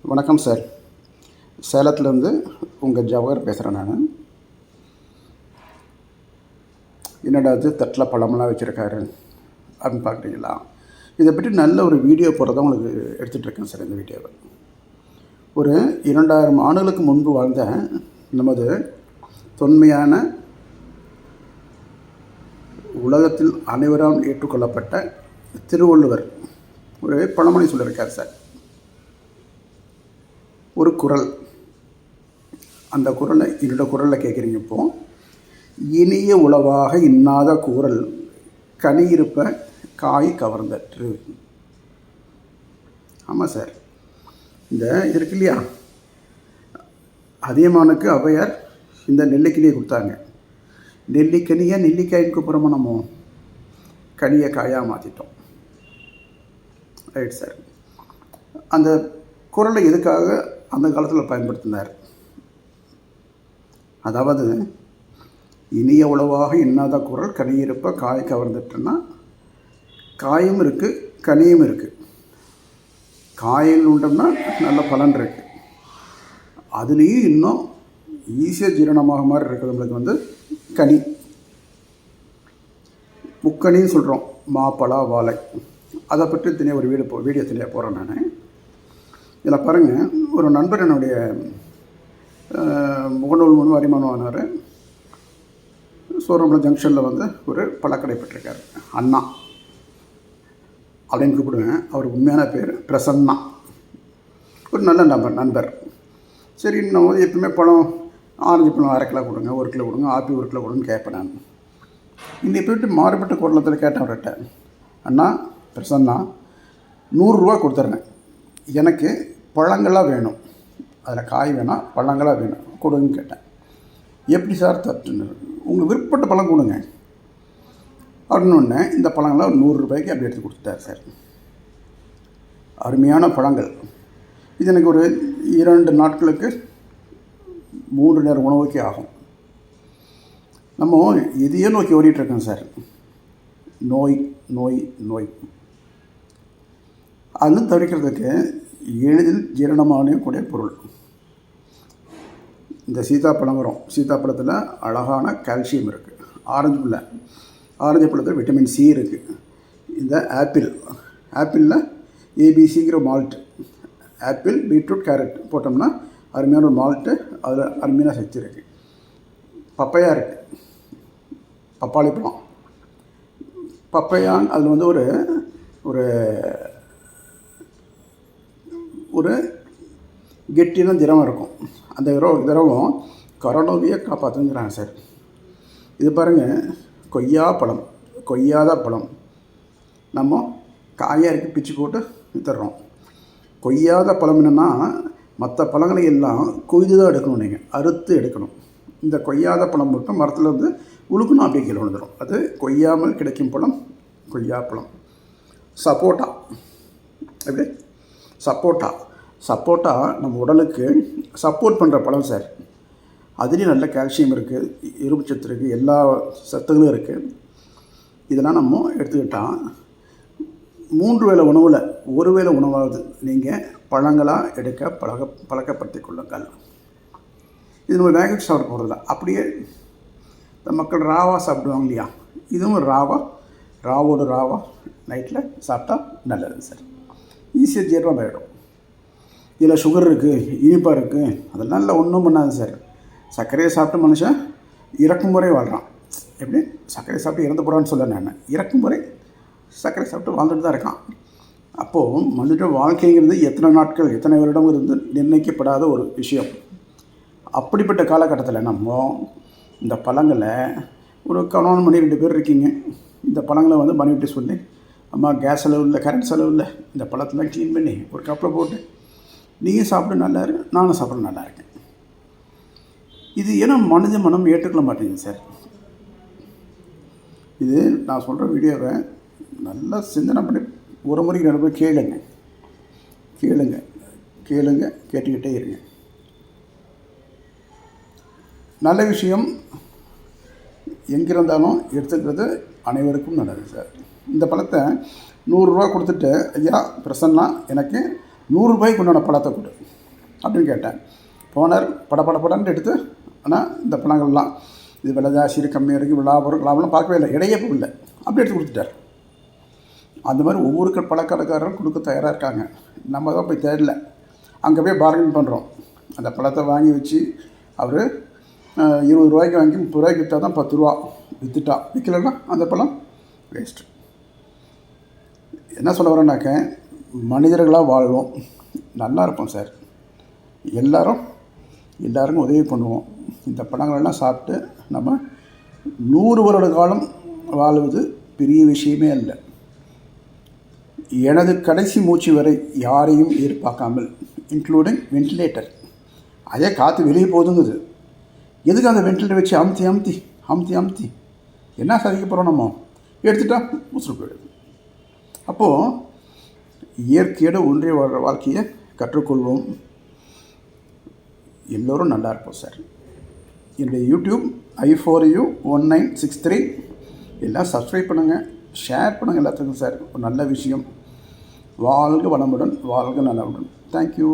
வணக்கம் சார். சேலத்துலேருந்து உங்கள் ஜவஹர் பேசுகிறேன் நான். என்னடா இது தட்டில் பழமெல்லாம் வச்சுருக்காரு அப்படின்னு பார்க்குறீங்களா? இதை பற்றி நல்ல ஒரு வீடியோ போடுறத உங்களுக்கு எடுத்துகிட்ருக்கேன் சார். இந்த வீடியோவை ஒரு 2000 ஆண்டுகளுக்கு முன்பு வாழ்ந்த நமது தொன்மையான உலகத்தில் அனைவரால் ஏற்றுக்கொள்ளப்பட்ட திருவள்ளுவர் ஒரு பழமொழி சொல்லியிருக்கார் சார். ஒரு குறள், அந்த குறளை என்னோட குறளில் கேட்குறீங்க. இப்போது இனிய உளவாக இன்னாத கூறல் கனி இருப்ப காய் கவர்ந்தற்று. ஆமாம் சார், இந்த இது இருக்கு இல்லையா, அதியமானுக்கு ஔவையார் இந்த நெல்லிக்கனியை கொடுத்தாங்க. நெல்லிக்கனியை நெல்லிக்காயின்னு கூப்பிட்றோமோ, நம்ம கனியை காயாக மாற்றிட்டோம். Right sir. அந்த குறளை எதுக்காக அந்த காலத்தில் பயன்படுத்தினார்? அதாவது இனிய உளவாக இன்னாத குறள் கனியிருப்ப காய் கவர்ந்துட்டுன்னா, காயும் இருக்குது கனியும் இருக்குது. காயில் உண்டோம்னா நல்ல பலன் இருக்குது, அதுலேயும் இன்னும் ஈஸியாக ஜீரணமாக மாதிரி இருக்குது நம்மளுக்கு வந்து கனி. முக்கனின்னு சொல்கிறோம், மாப்பழா வாழை. அதை பற்றி தனியாக ஒரு வீடியோ தனியாக போகிறேன் நான். இதில் பாருங்கள், ஒரு நண்பர் என்னுடைய முகநூல் மூலம் அறிமுகமானார். சோரம்பலம் ஜங்ஷனில் வந்து ஒரு பழக்கடை பெற்றிருக்கார். அண்ணா அப்படின்னு கூப்பிடுவேன். அவர் உண்மையான பேர் பிரசன்னா. ஒரு நல்ல நண்பர். சரி, நம்ம வந்து எப்பவுமே பழம், ஆரஞ்சு பழம் 1/2 கிலோ கொடுங்க, 1 கிலோ கொடுங்க, ஆப்பிள் 1 கிலோ கொடுங்கன்னு கேட்பேன் நான். இன்னைக்கு போய்ட்டு மாறுபட்ட குரலத்தில் கேட்டேன் அவர்கிட்ட, அண்ணா பிரசன்னா 100 ரூபா கொடுத்துட்றேன், எனக்கு பழங்களாக வேணும், அதில் காய் வேணாம் பழங்களாக வேணும், கொடுங்கன்னு கேட்டேன். எப்படி சார் தட்டுன்னு? உங்களுக்கு விருப்பப்பட்ட பழம் கொடுங்க அப்படின்னு ஒன்று. இந்த பழங்களாம் 100 ரூபாய்க்கு அப்படி எடுத்து கொடுத்துட்டார் சார். அருமையான பழங்கள். இது எனக்கு ஒரு 2 நாட்களுக்கு 3 நேரம் உணவுக்கே ஆகும். நம்ம இதையே நோக்கி ஓடிட்டுருக்கோம் சார். நோய் நோய் நோய். அது தவிர்க்கிறதுக்கு எளிதில் ஜீரணமாகக்கூடிய பொருள் இந்த சீதாப்பழங்கிறோம். சீதாப்பழத்தில் அழகான கால்சியம் இருக்குது. ஆரஞ்சு பழத்தில் விட்டமின் சி இருக்குது. இந்த ஆப்பிளில் ஏபிசிங்கிற மால்ட்டு, ஆப்பிள் பீட்ரூட் கேரட் போட்டோம்னா அருமையான ஒரு மால்ட்டு, அதில் அருமையான சக்தி இருக்குது. பப்பையா இருக்குது, பப்பாளி பழம். பப்பையான் அதில் வந்து ஒரு ஒரு ஒரு கெட்டின திரவம் இருக்கும். அந்த திரவம் கரோனோவியை காப்பாற்றுங்கிறாங்க சார். இது பாருங்கள், கொய்யாத பழம் நம்ம காயாருக்கு பிச்சு போட்டு வித்துடுறோம். கொய்யாத பழம் என்னென்னா, மற்ற பழங்களை எல்லாம் கொய்து தான் எடுக்கணும், நீங்கள் அறுத்து எடுக்கணும். இந்த கொய்யாத பழம் மட்டும் மரத்தில் வந்து உழுக்கணும், அப்படியே கீழே விழுந்துடும். அது கொய்யாமல் கிடைக்கும் பழம் கொய்யாப்பழம். சப்போட்டா, எப்படி சப்போட்டா நம்ம உடலுக்கு சப்போர்ட் பண்ணுற பழம் சார். அதுலேயும் நல்ல கால்சியம் இருக்குது, இரும்பு சத்து இருக்குது, எல்லா சத்துகளும் இருக்குது. இதெல்லாம் நம்ம எடுத்துக்கிட்டால் 3 வேளை உணவில் 1 வேளை உணவாகுது நீங்கள் பழங்களாக எடுக்க பழக்கப்படுத்தி கொள்ளுங்கள். இது நம்ம வேக சாப்பிட போகிறதில்ல, அப்படியே இந்த மக்கள் ராவாக சாப்பிடுவாங்க இல்லையா, இதுவும் ராவோடு நைட்டில் சாப்பிட்டா நல்லது சார். ஈஸியாக ஜீரணம் ஆகிடும். இதில் சுகர் இருக்குது, இனிப்பாக இருக்குது, அதெல்லாம் இல்லை, ஒன்றும் பண்ணாது சார். சர்க்கரையை சாப்பிட்டு மனுஷன் இறக்கும் முறை வாழ்கிறான். எப்படி சர்க்கரை சாப்பிட்டு இறந்து போகிறான்னு சொல்ல நான், இறக்கும் முறை சர்க்கரை சாப்பிட்டு வாழ்ந்துட்டு தான் இருக்கான். அப்போது மனுஷன் வாழ்க்கைங்கிறது எத்தனை நாட்கள் எத்தனை வருடம் இருந்து நிர்ணயிக்கப்படாத ஒரு விஷயம். அப்படிப்பட்ட காலகட்டத்தில் நம்ம இந்த பழங்களை ஒரு கணவன் மணி 2 பேர் இருக்கீங்க, இந்த பழங்களை வந்து மனைவிட்டு சொல்லி, அம்மா கேஸ் செலவு இல்லை, கரண்ட் செலவு இல்லை, இந்த பழத்தெல்லாம் க்ளீன் பண்ணி ஒரு கப்பில் போட்டு நீங்கள் சாப்பிட நல்லா இருக்கு, நானும் சாப்பிட நல்லா இருக்கேன். இது ஏன்னா மனித மனம் ஏற்றுக்கொள்ள மாட்டேங்குது சார். இது நான் சொல்கிற வீடியோவை நல்லா சிந்தனை பண்ணி ஒரு முறைக்கு 2 பேர் கேளுங்க, கேட்டுக்கிட்டே இருங்க. நல்ல விஷயம் எங்கிருந்தாலும் எடுத்துக்கிறது அனைவருக்கும் நல்லது சார். இந்த பழத்தை 100 ரூபா கொடுத்துட்டு, ஐயா பிரசன்னா எனக்கு 100 ரூபாய்க்கு உண்டான பழத்தை கொடு, அப்படின்னு கேட்டேன். போனார், படன்னு எடுத்து, ஆனால் இந்த பழங்கள்லாம் இது விலை ஜாஸ்தி கம்மியாக இருக்குது, லாபம்லாம் பார்க்கவே இல்லை, இடையே இல்லை, அப்படி எடுத்து கொடுத்துட்டார். அந்த மாதிரி ஒவ்வொரு பழக்கடைக்காரரும் கொடுக்க தயாராக இருக்காங்க. நம்ம தான் போய் தேடல, அங்கே போய் பார்கெயின் பண்ணுறோம். அந்த பழத்தை வாங்கி வச்சு அவர் 20 ரூபாய்க்கு வாங்கி 30 ரூபாய்க்கு விற்றா தான் 10 ரூபா விற்றுட்டா, விற்கலைன்னா அந்த பழம் வேஸ்ட்டு. என்ன சொல்ல வரேன்னாக்க, மனிதர்களாக வாழ்வோம், நல்லா இருப்போம் சார். எல்லாருக்கும் உதவி பண்ணுவோம். இந்த பழங்களெல்லாம் சாப்பிட்டு நம்ம 100 வருட காலம் வாழ்வது பெரிய விஷயமே இல்லை. எனது கடைசி மூச்சு வரை யாரையும் எதிர்பார்க்காமல், இன்க்ளூடிங் வென்டிலேட்டர், அதே காற்று வெளியே போதுங்குது, எதுக்கு அந்த வென்டிலேட்டர் வச்சு அமுத்தி என்ன சாதிக்க போகிறோம்? நம்ம எடுத்துட்டா முசுறு போயிடுது. அப்போது இயற்கையோடு ஒன்றிய வாழ்க்கையை கற்றுக்கொள்வோம். எல்லோரும் நல்லா இருப்போம் சார். என்னுடைய யூடியூப் i4u1963 எல்லாம் சப்ஸ்கிரைப் பண்ணுங்கள், ஷேர் பண்ணுங்கள் எல்லாத்துக்கும் சார். ஒரு நல்ல விஷயம். வாழ்க வளமுடன், வாழ்க நலமுடன். தேங்க்யூ.